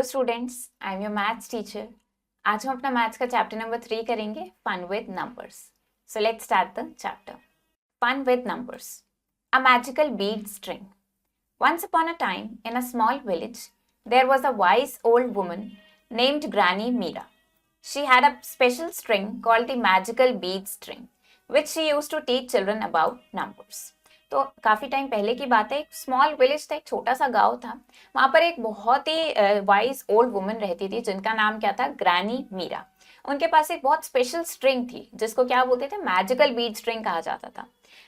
Students, I am your maths teacher. आज हम अपना मैथ्स का चैप्टर नंबर 3 करेंगे, fun with numbers. So let's start the chapter. Fun with numbers. A magical bead string. Once upon a time, in a small village, there was a wise old woman named Granny Meera. She had a special string called the magical bead string, which she used to teach children about numbers. तो काफी time पहले की बात है, एक small village था, एक छोटा सा गांव था। वहां पर एक बहुत ही वाइज ओल्ड वुमन रहती थी जिनका नाम क्या था, ग्रैनी मीरा। उनके पास एक बहुत स्पेशल स्ट्रिंग थी जिसको क्या बोलते थे, मैजिकल बीड स्ट्रिंग कहा जाता था,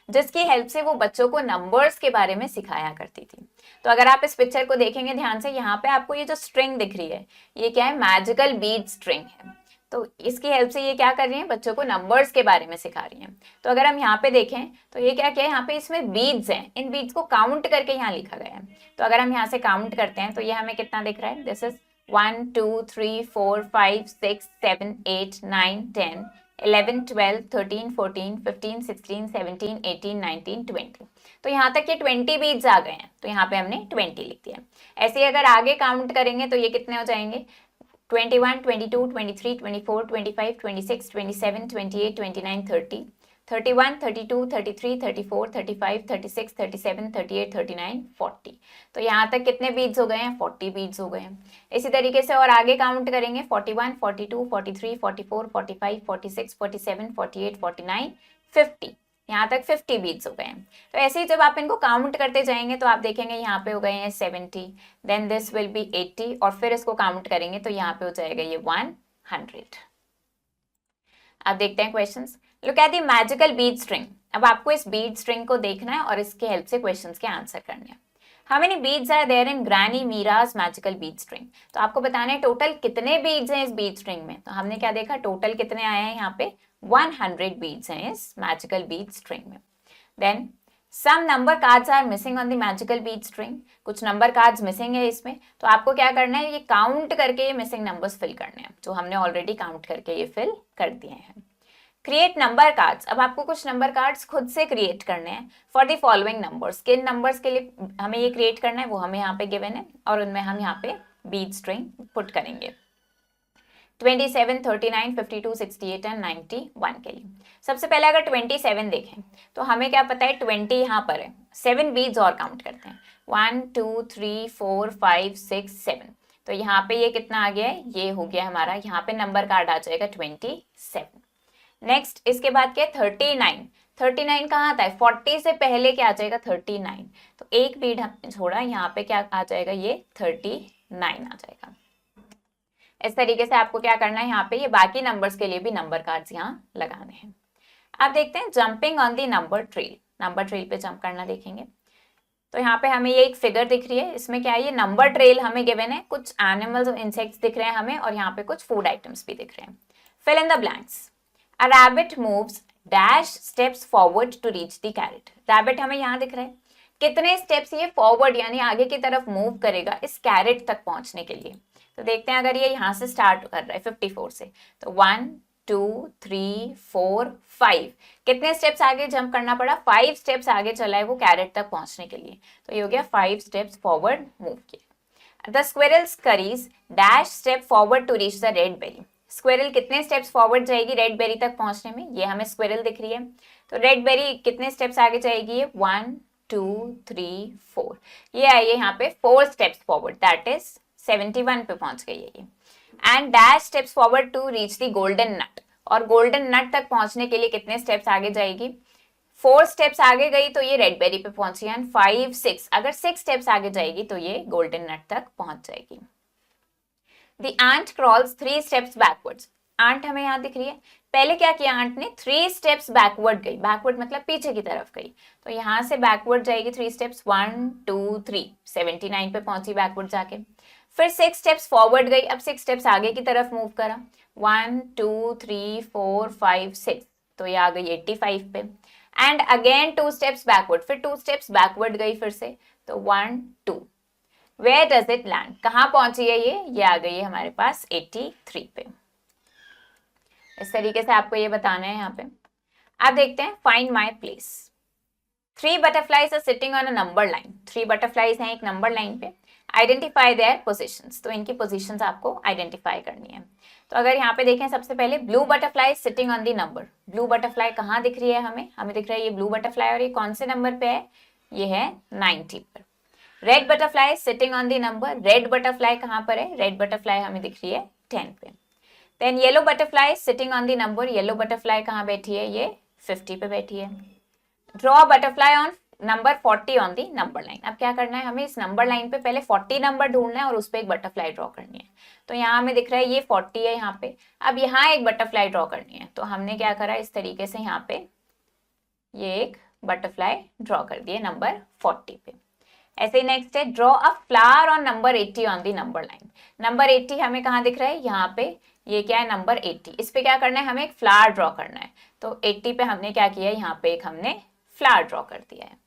जिसकी हेल्प से वो बच्चों को नंबर्स के बारे में सिखाया करती थी। तो अगर आप इस पिक्चर को देखेंगे ध्यान से, यहाँ पे आपको ये जो स्ट्रिंग दिख रही है, ये क्या है, मैजिकल बीड स्ट्रिंग है। तो इसकी हेल्प से ये क्या कर रही हैं, बच्चों को नंबर्स के बारे में सिखा रही हैं। तो अगर हम यहाँ पे देखें तो ये क्या क्या है, यहाँ पे इसमें बीड्स हैं, इन बीड्स को काउंट करके यहाँ लिखा गया है। तो अगर हम यहाँ से काउंट करते हैं तो ये हमें कितना दिख रहा है, दिस इज 1 2 3 4 5 6 7 8 9 10 11 12 13 14 15 16 17 18 19 20। तो यहाँ तक ये 20 बीड्स आ गए हैं, तो यहाँ पे हमने 20 लिख दिया। ऐसे ही अगर आगे काउंट करेंगे तो ये कितने हो जाएंगे, 21 22 23 24 25 26 27 28 29 30 31 32 33 34 35 36 37 38 39 40। तो यहाँ तक कितने बीड्स हो गए हैं, 40 बीड्स हो गए हैं। इसी तरीके से और आगे काउंट करेंगे, 41 42 43 44 45 46 47 48 49 50। यहाँ तक 50 बीड्स हो गए हैं। तो ऐसे ही जब आप इनको काउंट करते जाएंगे तो आप देखेंगे यहाँ पे हो गए हैं 70, देन दिस विल बी 80, और फिर इसको काउंट करेंगे तो यहाँ पे हो जाएगा ये 100। अब देखते हैं questions. Look at the magical bead string. अब आपको इस बीड स्ट्रिंग को देखना है और इसके हेल्प से क्वेश्चंस के आंसर करने हैं। How many beads are there in Granny Meera's magical bead string? तो आपको बताना है टोटल कितने बीड्स हैं इस बीड स्ट्रिंग में। तो हमने क्या देखा, टोटल कितने आए हैं, यहाँ पे 100 बीड्स हैं इस मैजिकल बीड स्ट्रिंग में। Then some number cards are missing on the magical bead string. कुछ नंबर कार्ड्स मिसिंग है इसमें, तो आपको क्या करना है, ये काउंट करके ये मिसिंग नंबर्स फिल करने हैं, जो हमने ऑलरेडी काउंट करके ये फिल कर दिए हैं। Create number cards. अब आपको कुछ नंबर कार्ड्स खुद से क्रिएट करने हैं फॉर द फॉलोइंग नंबर्स। किन नंबर्स के लिए हमें ये क्रिएट करना है वो हमें यहाँ पे गिवन है, और उनमें हम यहाँ पे बीड स्ट्रिंग पुट करेंगे 27 39 52 68 एंड 91 के लिए। सबसे पहले अगर 27 देखें तो हमें क्या पता है, 20 यहाँ पर है, 7 बीड्स और काउंट करते हैं, 1 2 3 4 5 6 7। तो यहाँ पे ये कितना आ गया है, ये हो गया हमारा, यहाँ पे नंबर कार्ड आ जाएगा 27। नेक्स्ट इसके बाद क्या है, 39। 39 कहाँ आता है, 40 से पहले क्या आ जाएगा, 39। तो एक बीड हमने छोड़ा, यहाँ पे क्या आ जाएगा, ये 39 आ जाएगा। इस तरीके से आपको क्या करना है, यहाँ पे ये बाकी नंबर्स के लिए भी नंबर कार्ड्स यहाँ लगाने हैं। अब देखते हैं jumping on the number trail. Number trail पे जंप करना देखेंगे तो यहाँ पे हमें ये एक फिगर दिख रही है, इसमें क्या है, ये नंबर ट्रेल हमें गिवन है, कुछ एनिमल्स और इंसेक्ट्स दिख रहे हैं हमें, और यहाँ पे कुछ फूड आइटम्स भी दिख रहे हैं। Fill in the blanks. A rabbit moves dash steps forward to reach the carrot. Rabbit हमें यहाँ दिख रहा है, कितने स्टेप्स ये फॉरवर्ड यानी आगे की तरफ मूव करेगा इस कैरेट तक पहुंचने के लिए। तो देखते हैं, अगर ये यहाँ से स्टार्ट कर रहा है 54 से, तो 1 2 3 4 5, कितने स्टेप्स आगे जंप करना पड़ा, 5 स्टेप्स आगे चला है वो कैरेट तक पहुंचने के लिए। तो ये हो गया 5 स्टेप्स फॉरवर्ड मूव किया। The squirrel scurries dash step forward to reach the red berry. Squirrel कितने स्टेप्स फॉरवर्ड जाएगी रेड बेरी तक पहुंचने में, ये हमें स्क्विरल दिख रही है। तो रेड बेरी कितने स्टेप्स आगे जाएगी, ये 1 2 3 4, ये आई है यहाँ पे 4 स्टेप्स फॉरवर्ड, दैट इज 71 पे पहुंच गई है ये। And dash steps forward to reach the golden nut. और गोल्डन नट तक पहुंचने के लिए कितने स्टेप्स आगे जाएगी, 4 स्टेप्स आगे गई तो ये रेड बेरी पे पहुंची, एंड 5 6, अगर 6 स्टेप्स आगे जाएगी तो ये गोल्डन नट तक पहुंच जाएगी। The ant crawls 3 steps backwards. Aunt हमें यहाँ दिख रही है, पहले क्या किया आंट ने, 3 स्टेप्स बैकवर्ड गई, बैकवर्ड मतलब पीछे की तरफ गई, तो यहाँ से बैकवर्ड जाएगी 3 स्टेप्स, 1 2 3, 79 पे पहुंची बैकवर्ड जाके। फिर 6 स्टेप्स फॉरवर्ड गई, अब 6 स्टेप्स आगे की तरफ मूव करा, 1 2 3 4 5 6, तो ये आ गई 85 पे। एंड अगेन 2 स्टेप्स बैकवर्ड, फिर 2 स्टेप्स बैकवर्ड गई फिर से, तो 1 2। Where does it land? कहाँ पहुंची है ये आ गई है हमारे पास 83 पे। इस तरीके से आपको ये बताना है यहाँ पे। अब देखते हैं find my place. 3 butterflies are sitting on a number line. 3 butterflies हैं एक नंबर लाइन पे, आइडेंटिफाई देयर पोजीशंस, तो इनकी पोजीशंस आपको आइडेंटिफाई करनी है। तो अगर यहाँ पे देखें सबसे पहले blue butterfly sitting on the number, blue butterfly कहाँ दिख रही है हमें दिख रहा है ये ब्लू बटरफ्लाई, और ये कौन से नंबर पे है, ये है 90 पर। Red butterfly sitting on the number, red butterfly कहाँ पर है, रेड बटरफ्लाई हमें दिख रही है 10 पे। Then yellow butterfly sitting on the number, yellow butterfly कहाँ बैठी है, ये 50 पे बैठी है। Draw butterfly on number 40 on the number line, अब क्या करना है हमें इस नंबर लाइन पे पहले 40 नंबर ढूंढना है और उस पर एक बटरफ्लाई ड्रॉ करनी है। तो यहाँ हमें दिख रहा है ये 40 है यहाँ पे, अब यहाँ एक बटरफ्लाई ड्रॉ करनी है। तो हमने क्या करा इस तरीके से यहाँ पे ये एक बटरफ्लाई ड्रॉ कर दिए नंबर 40 पे। ऐसे ही नेक्स्ट है draw a flower on number 80 on the number line, number 80 हमें कहाँ दिख रहा है, यहाँ पे ये क्या है नंबर 80, इस पे क्या करना है हमें एक फ्लावर ड्रॉ करना है। तो 80 पे हमने क्या किया है, यहाँ पे एक हमने फ्लावर ड्रॉ कर दिया है।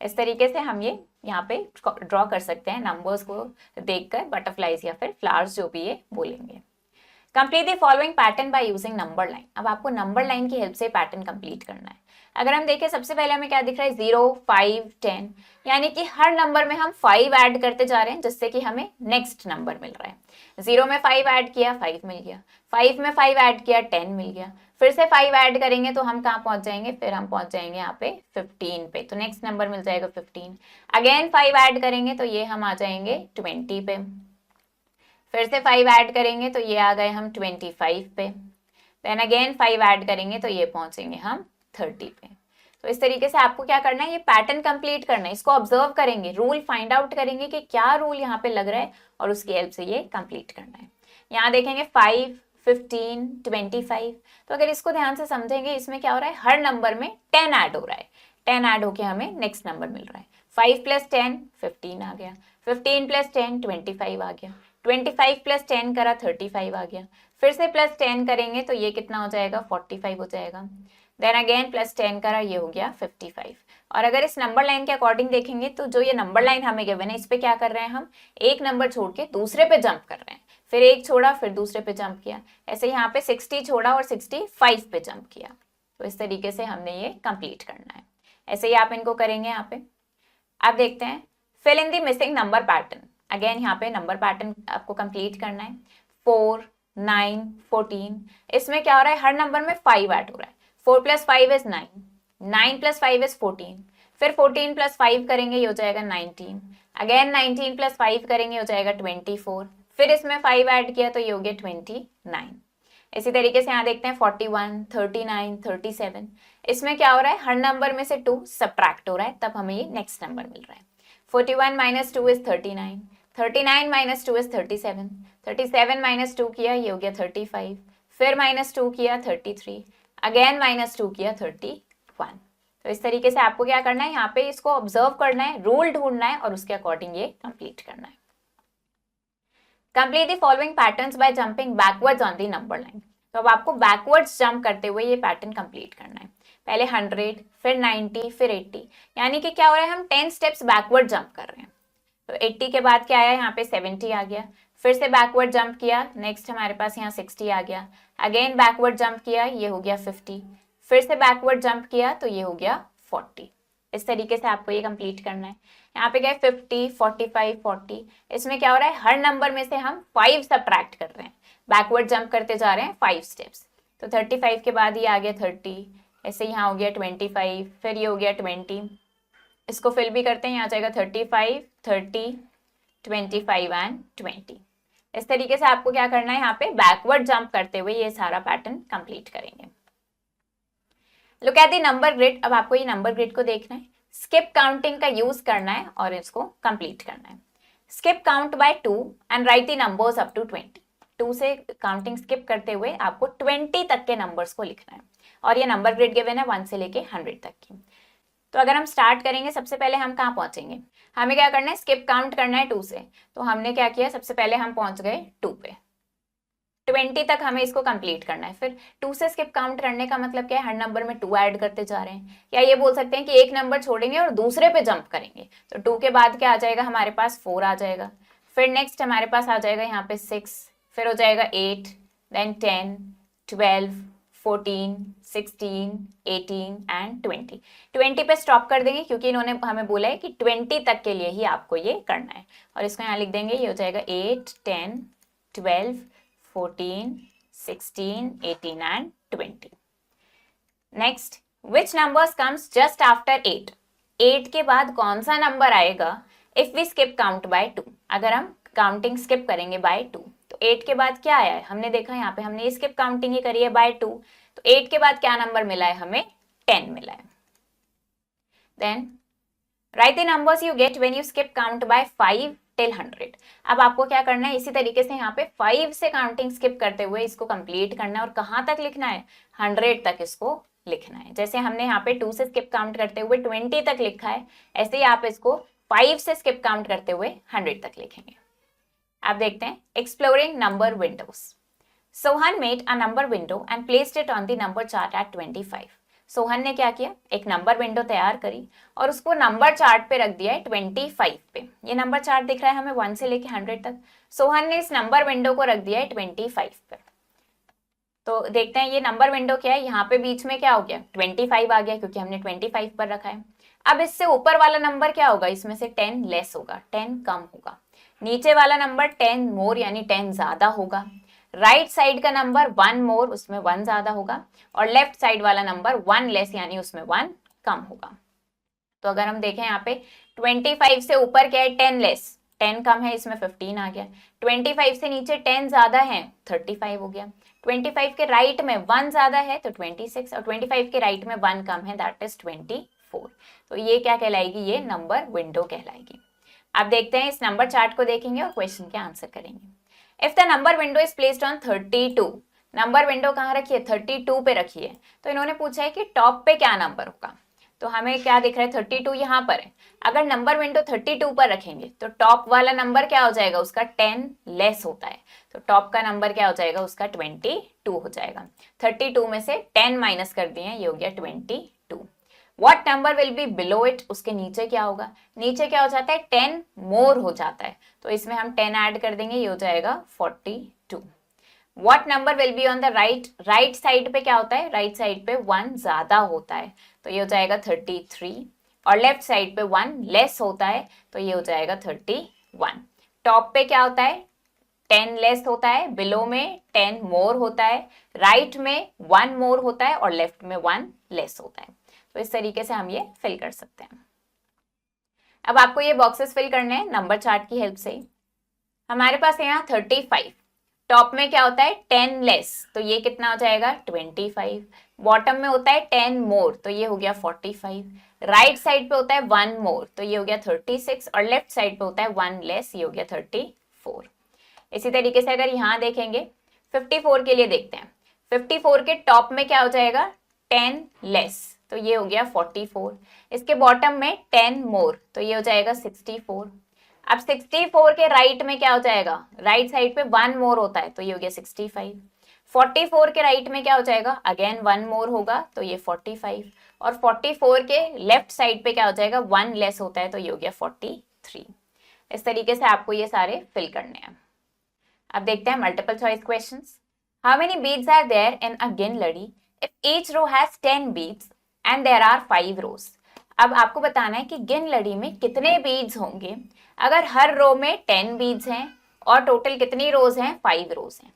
इस तरीके से हम ये यहाँ पे ड्रॉ कर सकते हैं नंबर्स को देखकर, बटरफ्लाइज या फिर फ्लावर्स जो भी ये बोलेंगे। Complete the following pattern by using number line, अब आपको नंबर लाइन की हेल्प से पैटर्न कंप्लीट करना है। अगर हम देखें सबसे पहले हमें क्या दिख रहा है 0, 5, 10, यानी कि हर नंबर में हम 5 ऐड करते जा रहे हैं जिससे कि हमें नेक्स्ट नंबर मिल रहा है। 0 में 5 ऐड किया 5 मिल गया, 5 में 5 ऐड किया 10 मिल गया, फिर से 5 ऐड करेंगे तो हम कहाँ पहुंच जाएंगे, फिर हम पहुंच जाएंगे यहाँ पे 15 पे, तो नेक्स्ट नंबर मिल जाएगा 15। अगेन 5 ऐड करेंगे तो ये हम आ जाएंगे 20 पे, फिर से 5 ऐड करेंगे तो ये आ गए हम 25 पे, देन अगेन 5 ऐड करेंगे तो ये पहुंचेंगे हम 30 पे। तो इस तरीके से आपको क्या करना है, ये पैटर्न कंप्लीट करना है, इसको ऑब्जर्व करेंगे, रूल फाइंड आउट करेंगे कि क्या रूल यहाँ पे लग रहा है और उसकी हेल्प से ये कंप्लीट करना है। यहाँ देखेंगे 5, 15, 25, तो अगर इसको ध्यान से समझेंगे इसमें क्या हो रहा है, हर नंबर में 10 ऐड हो रहा है, 10 ऐड होके हमें नेक्स्ट नंबर मिल रहा है। 5 + 10 15 आ गया, 15 + 10 25 आ गया, 25 + 10 करा 35 आ गया, फिर से प्लस 10 करेंगे तो ये कितना हो जाएगा 45 हो जाएगा, देन अगेन प्लस 10 करा ये हो गया 55। और अगर इस नंबर लाइन के अकॉर्डिंग देखेंगे तो जो ये नंबर लाइन हमें गिवन है इस पे क्या कर रहे हैं हम, एक नंबर छोड़ के दूसरे पे जंप कर रहे हैं, फिर एक छोड़ा फिर दूसरे पे जंप किया, ऐसे यहाँ पे 60 छोड़ा और 65 पे जंप किया। तो इस तरीके से हमने ये कंप्लीट करना है, ऐसे ही आप इनको करेंगे यहाँ पे। अब देखते हैं fill in the missing number pattern, again यहाँ पे नंबर पैटर्न आपको कंप्लीट करना है। 4, 9, 14, इसमें क्या हो रहा है, हर नंबर में 5 ऐड हो रहा है, 4 + 5 is 9, 9 + 5 is 14, फिर 14 + 5 करेंगे ये हो जाएगा 19, अगेन 19 + 5 करेंगे हो जाएगा 24, फिर इसमें 5 ऐड किया तो ये हो गया 29। इसी तरीके से यहाँ देखते हैं 41, 39, 37, इसमें क्या हो रहा है, हर नंबर में से 2 सब्ट्रैक्ट हो रहा है, तब हमें ये नेक्स्ट नंबर मिल रहा है। 41 - 2 is 39, 39 - 2 is 37, 37 - 2 किया ये हो गया 35, फिर -2 किया 33, अगेन -2 किया 31। तो इस तरीके से आपको क्या करना है, यहाँ पे इसको ऑब्जर्व करना है, रूल ढूंढना है और उसके अकॉर्डिंग ये कंप्लीट करना है। Complete the following patterns by jumping backwards on the number line, तो अब आपको बैकवर्ड्स जंप करते हुए ये पैटर्न कंप्लीट करना है। पहले 100, फिर 90, फिर 80, यानी कि क्या हो रहा है, हम 10 स्टेप्स बैकवर्ड जंप कर रहे हैं। तो 80 के बाद क्या आया, यहाँ पे 70 आ गया, फिर से बैकवर्ड जंप किया, नेक्स्ट हमारे पास यहाँ 60 आ गया, अगेन बैकवर्ड जंप किया ये हो गया 50, फिर से बैकवर्ड जंप किया तो ये हो गया 40। इस तरीके से आपको ये कंप्लीट करना है। यहाँ पे क्या है 50, 45, 40, इसमें क्या हो रहा है, हर नंबर में से हम 5 सब्ट्रैक्ट कर रहे हैं, बैकवर्ड जंप करते जा रहे हैं 5 स्टेप्स। तो 35 के बाद ये आ गया 30, ऐसे यहाँ हो गया 25, फिर ये हो गया 20, इसको फिल भी करते हैं, यहाँ जाएगा 35, 30, 25 एंड 20। इस तरीके से आपको क्या करना है, यहाँ पे बैकवर्ड जंप करते हुए ये सारा पैटर्न कंप्लीट करेंगे। Look at the number grid, अब आपको ये नंबर ग्रिड को देखना है, स्किप काउंटिंग का यूज करना है और इसको कंप्लीट करना है। Skip count by 2 and write the numbers up to 20, 2 से काउंटिंग स्किप करते हुए आपको 20 तक के नंबर्स को लिखना है, और ये नंबर ग्रिड गिवन है 1 से लेके 100 तक की। तो अगर हम स्टार्ट करेंगे, सबसे पहले हम कहाँ पहुंचेंगे, हमें क्या करना है, स्किप काउंट करना है 2 से। तो हमने क्या किया, सबसे पहले हम पहुंच गए 2 पे, 20 तक हमें इसको कंप्लीट करना है। फिर 2 से स्किप काउंट करने का मतलब क्या है, हर नंबर में 2 ऐड करते जा रहे हैं, या ये बोल सकते हैं कि एक नंबर छोड़ेंगे और दूसरे पे जंप करेंगे। तो 2 के बाद क्या आ जाएगा, हमारे पास 4 आ जाएगा, फिर नेक्स्ट हमारे पास आ जाएगा यहाँ पे 6, फिर हो जाएगा 8, देन 10, 12, 14, 16, 18 एंड 20। 20 पे स्टॉप कर देंगे क्योंकि इन्होंने हमें बोला है कि 20 तक के लिए ही आपको ये करना है, और इसको यहाँ लिख देंगे, ये हो जाएगा 8, 10, 12, 14, 16, 18 and 20। Next, which numbers comes just after 8? 8 के बाद कौन सा नंबर आएगा if we skip count by 2? अगर हम काउंटिंग स्किप करेंगे बाय 2 तो 8 के बाद क्या आया है? हमने देखा यहाँ पे हमने स्किप काउंटिंग ही करी है बाय 2, तो 8 के बाद क्या नंबर मिला है हमें? 10 मिला है। Then write the numbers you get when you skip count by 5 till 100। अब आपको क्या करना है, इसी तरीके से यहाँ पे 5 से काउंटिंग स्किप करते हुए इसको कंप्लीट करना है, और कहाँ तक लिखना है? 100 तक इसको लिखना है। जैसे हमने यहाँ पे 2 से स्किप काउंट करते हुए 20 तक लिखा है, ऐसे ही आप इसको 5 से स्किप काउंट करते हुए 100 तक लिखेंगे। अब देखते हैं exploring number windows. Sohan made a number window and placed it on the number chart at 25। Sohan ने क्या किया, एक नंबर विंडो तैयार करी और उसको नंबर चार्ट पे रख दिया है 25 पे। ये नंबर चार्ट दिख रहा है हमें 1 से लेके 100 तक। सोहन ने इस नंबर विंडो को रख दिया है 25 पे। तो देखते हैं ये नंबर विंडो क्या है, यहाँ पे बीच में क्या हो गया? 25 आ गया क्योंकि हमने 25 पर रखा है। अब इससे ऊपर वाला नंबर क्या होगा? इसमें से 10 लेस होगा, 10 कम होगा। नीचे वाला नंबर 10 मोर यानी 10 ज्यादा होगा। राइट साइड का नंबर 1 मोर, उसमें 1 ज्यादा होगा, और लेफ्ट साइड वाला नंबर 1 लेस यानी उसमें 1 कम होगा। तो अगर हम देखें यहाँ पे 25 से ऊपर क्या है? 10 लेस, 10 कम है, इसमें 15 आ गया। 25 से नीचे 10 ज्यादा है, 35 हो गया। 25 के राइट में 1 ज्यादा है तो 26, और 25 के राइट में 1 कम है, दैट इज 24। तो ये क्या कहलाएगी? ये नंबर विंडो कहलाएगी। अब देखते हैं इस नंबर चार्ट को देखेंगे और क्वेश्चन के आंसर करेंगे। If the number window is placed on 32, number window कहाँ रखी है? 32 पे रखी है। तो इन्होंने पूछा है कि टॉप पे क्या नंबर होगा, तो हमें क्या दिख रहा है? 32 यहाँ पर है। अगर नंबर विंडो 32 पर रखेंगे तो टॉप वाला नंबर क्या हो जाएगा? उसका 10 लेस होता है, तो टॉप का नंबर क्या हो जाएगा? उसका 22 हो जाएगा। 32 में से 10 माइनस कर दिए, ये हो गया 22। What number will be below it? उसके नीचे क्या होगा? नीचे क्या हो जाता है? 10 मोर हो जाता है, तो इसमें हम 10 ऐड कर देंगे, ये हो जाएगा 42। What number will be on the right? Right side पे क्या होता है? राइट साइड पे 1 ज्यादा होता है, तो ये हो जाएगा 33, और लेफ्ट साइड पे 1 लेस होता है, तो ये हो जाएगा 31। टॉप पे क्या होता है? 10 लेस होता है, बिलो में 10 मोर होता है, राइट में 1 मोर होता है, और लेफ्ट में 1 लेस होता है। तो इस तरीके से हम ये फिल कर सकते हैं। अब आपको ये बॉक्सेस फिल करने हैं नंबर चार्ट की हेल्प से। हमारे पास है यहाँ 35, टॉप में क्या होता है? 10 लेस, तो ये कितना हो जाएगा? 25। बॉटम में होता है 10 मोर, तो ये हो गया 45। राइट साइड पे होता है 1 मोर, तो ये हो गया 36, और लेफ्ट साइड पे होता है 1 लेस, ये हो गया 34। इसी तरीके से अगर यहाँ देखेंगे 54 के लिए देखते हैं। 54 के टॉप में क्या हो जाएगा? 10 लेस, तो ये हो गया 44। इसके बॉटम में 10 मोर, तो ये हो जाएगा 64। अब 64 के राइट में क्या हो जाएगा? राइट साइड पे 1 मोर होता है, तो ये हो गया 65। 44 के राइट में क्या हो जाएगा? अगेन 1 मोर होगा, तो ये 45, और 44 के लेफ्ट साइड पे क्या हो जाएगा? 1 लेस होता है, तो ये हो गया 43। इस तरीके से आपको ये सारे फिल करने हैं। अब देखते हैं multiple choice questions. How many beads are there in a गिन लड़ी if each row has 10 beads and there are 5 rows? अब आपको बताना है कि गिन लड़ी में कितने बीड्स होंगे अगर हर रो में 10 बीड्स हैं, और टोटल कितनी रोज हैं? 5 रोज हैं।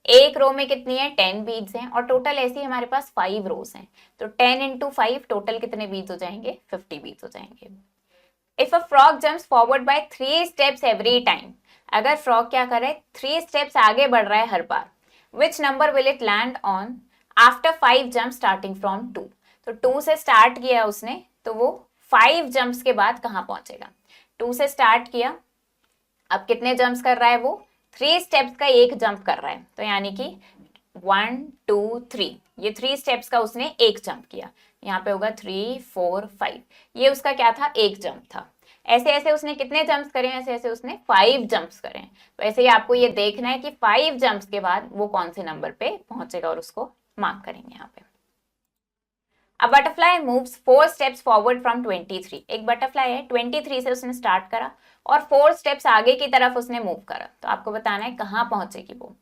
एक रो में कितनी है? 10 बीड्स हैं, और टोटल ऐसी हमारे पास 5 रोज हैं, तो 10 इंटू 5 टोटल कितने बीड्स हो जाएंगे? 50 बीड्स हो जाएंगे। If a frog jumps forward by 3 steps every time, अगर फ्रॉग क्या करे? 3 स्टेप्स आगे बढ़ रहा है हर बार, which number will it land on after 5 jump starting from 2? तो 2 से स्टार्ट किया उसने, तो वो 5 जंप्स के बाद कहाँ पहुंचेगा? 2 से स्टार्ट किया, अब कितने जंप्स कर रहा है वो? 3 स्टेप्स का एक जंप कर रहा है, तो यानी कि 1 2 3, ये 3 स्टेप्स का उसने एक जंप किया। यहाँ पे होगा 3 4 5, ये उसका क्या था? एक जंप था। ऐसे ऐसे उसने कितने जंप्स करे? ऐसे ऐसे उसने 5 जंप्स करे। तो ऐसे ही आपको ये देखना है कि 5 जंप्स के बाद वो कौन से नंबर पे पहुंचेगा, और उसको मार्क करेंगे यहाँ पे। A butterfly moves 4 steps forward from 23. एक बटरफ्लाई है, 23 से उसने स्टार्ट करा और 4 स्टेप्स आगे की तरफ उसने मूव करा। तो आपको बताना है कहाँ पहुंचेगी वो।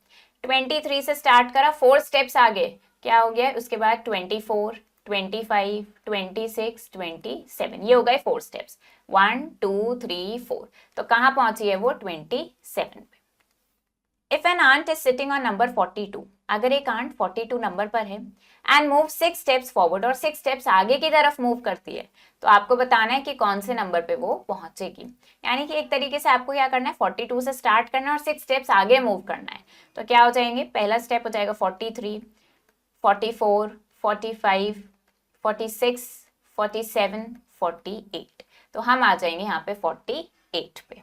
23 से स्टार्ट करा, 4 स्टेप्स आगे क्या हो गया, उसके बाद 24, 25, 26, 27, ये हो गए 4 स्टेप्स, 1 2 3 4। तो कहाँ पहुंची है वो, 27 पे। If an ant is sitting on number 42, अगर एक आंट 42 नंबर पर है एंड मूव 6 स्टेप्स फॉरवर्ड, और 6 स्टेप्स आगे की तरफ मूव करती है, तो आपको बताना है कि कौन से नंबर पे वो पहुंचेगी। यानी कि एक तरीके से आपको क्या करना है, 42 से स्टार्ट करना है और 6 स्टेप्स आगे मूव करना है। तो क्या हो जाएंगे, पहला स्टेप हो जाएगा 43, 44, 45, 46, 47, 48। तो हम आ जाएंगे यहाँ पे 48 पे।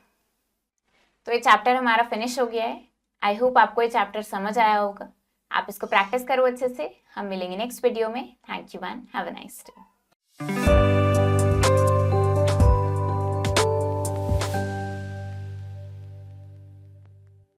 तो ये चैप्टर हमारा फिनिश हो गया है। आई होप आपको ये चैप्टर समझ आया होगा। आप इसको प्रैक्टिस करो अच्छे से। हम मिलेंगे नेक्स्ट वीडियो में। Thank you and have a nice day.